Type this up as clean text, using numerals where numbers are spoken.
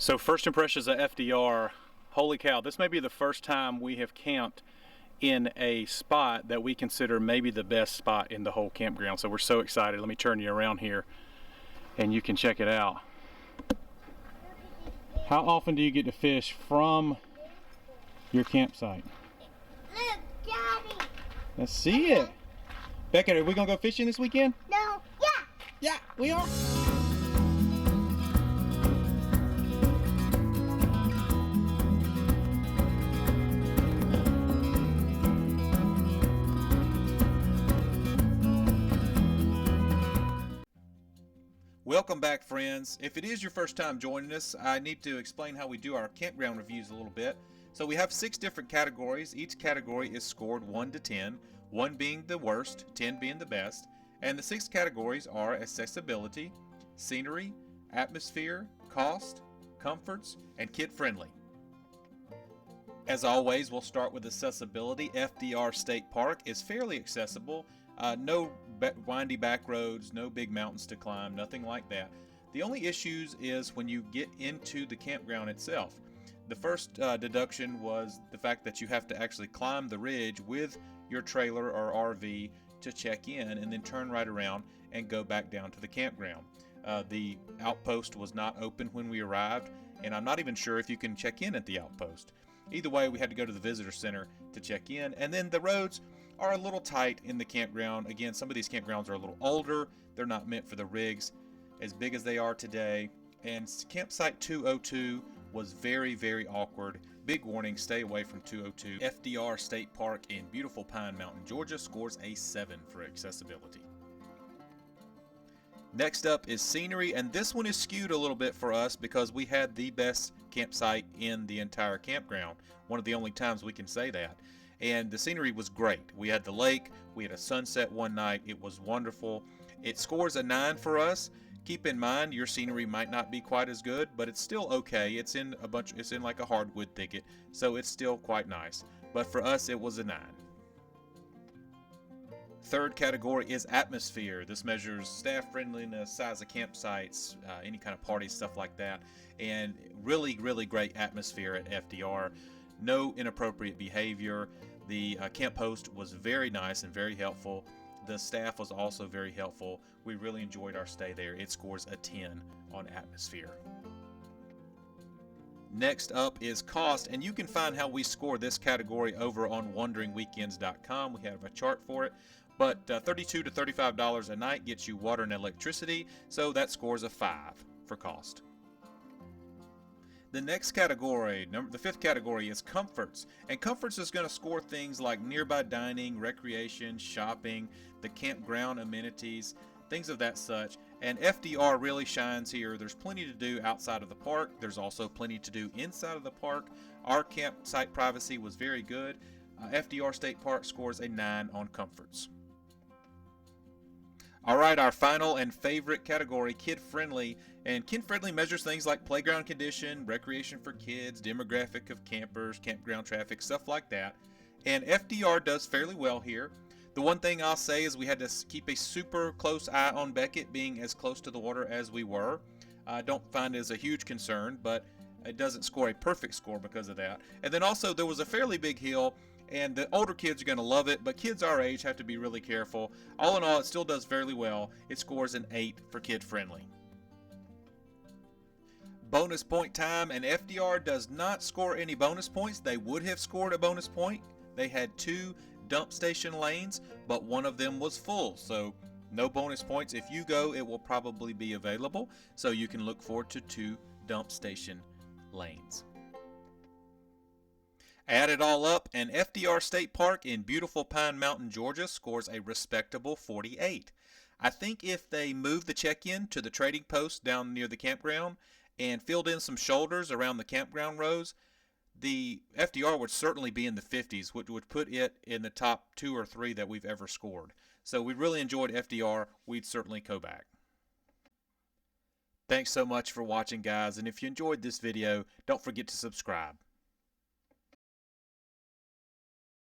So first impressions of FDR, holy cow, this may be the first time we have camped in a spot that we consider maybe the best spot in the whole campground. So we're so excited. Let me turn you around here and you can check it out. How often do you get to fish from your campsite? Look, Daddy. Let's see it. Becca, are we gonna go fishing this weekend? No. Yeah. Yeah, we are. Welcome back, friends. If it is your first time joining us, I need to explain how we do our campground reviews a little bit. So we have 6 different categories. Each category is scored 1 to 10, 1 being the worst, 10 being the best. And the 6 categories are accessibility, scenery, atmosphere, cost, comforts, and kid-friendly. As always, we'll start with accessibility. FDR State Park is fairly accessible. No windy back roads, no big mountains to climb, nothing like that. The only issues is when you get into the campground itself. The first deduction was the fact that you have to actually climb the ridge with your trailer or RV to check in and then turn right around and go back down to the campground. The outpost was not open when we arrived, and I'm not even sure if you can check in at the outpost. Either way, we had to go to the visitor center to check in, and then the roads are a little tight in the campground. Again, some of these campgrounds are a little older. They're not meant for the rigs as big as they are today. And campsite 202 was very, very awkward. Big warning, stay away from 202. FDR State Park in beautiful Pine Mountain, Georgia scores a 7 for accessibility. Next up is scenery, and this one is skewed a little bit for us because we had the best campsite in the entire campground. One of the only times we can say that. And the scenery was great. We had the lake, we had a sunset one night. It was wonderful. It scores a 9 for us. Keep in mind your scenery might not be quite as good, but it's still okay. It's in like a hardwood thicket, so it's still quite nice. But for us it was a 9. Third category is atmosphere. This measures staff friendliness, size of campsites, any kind of parties, stuff like that. And really, really great atmosphere at FDR. No inappropriate behavior. The camp host was very nice and very helpful. The staff was also very helpful. We really enjoyed our stay there. It scores a 10 on atmosphere. Next up is cost, and you can find how we score this category over on wanderingweekends.com. We have a chart for it. But $32 to $35 a night gets you water and electricity, so that scores a 5 for cost. The next category, the 5th category, is comforts. And comforts is going to score things like nearby dining, recreation, shopping, the campground amenities, things of that such. And FDR really shines here. There's plenty to do outside of the park. There's also plenty to do inside of the park. Our campsite privacy was very good. FDR State Park scores a 9 on comforts. Alright, our final and favorite category, kid-friendly. And kid-friendly measures things like playground condition, recreation for kids, demographic of campers, campground traffic, stuff like that. And FDR does fairly well here. The one thing I'll say is we had to keep a super close eye on Beckett being as close to the water as we were. I don't find it as a huge concern, but it doesn't score a perfect score because of that. And then also there was a fairly big hill, and the older kids are going to love it, but kids our age have to be really careful. All in all, it still does fairly well. It scores an 8 for kid-friendly. Bonus point time, and FDR does not score any bonus points. They would have scored a bonus point. They had 2 dump station lanes, but one of them was full, so no bonus points. If you go, it will probably be available, so you can look forward to 2 dump station lanes. Add it all up, and FDR State Park in beautiful Pine Mountain, Georgia scores a respectable 48. I think if they moved the check-in to the trading post down near the campground and filled in some shoulders around the campground rows, the FDR would certainly be in the 50s, which would put it in the top 2 or 3 that we've ever scored. So we really enjoyed FDR. We'd certainly go back. Thanks so much for watching, guys, and if you enjoyed this video, don't forget to subscribe.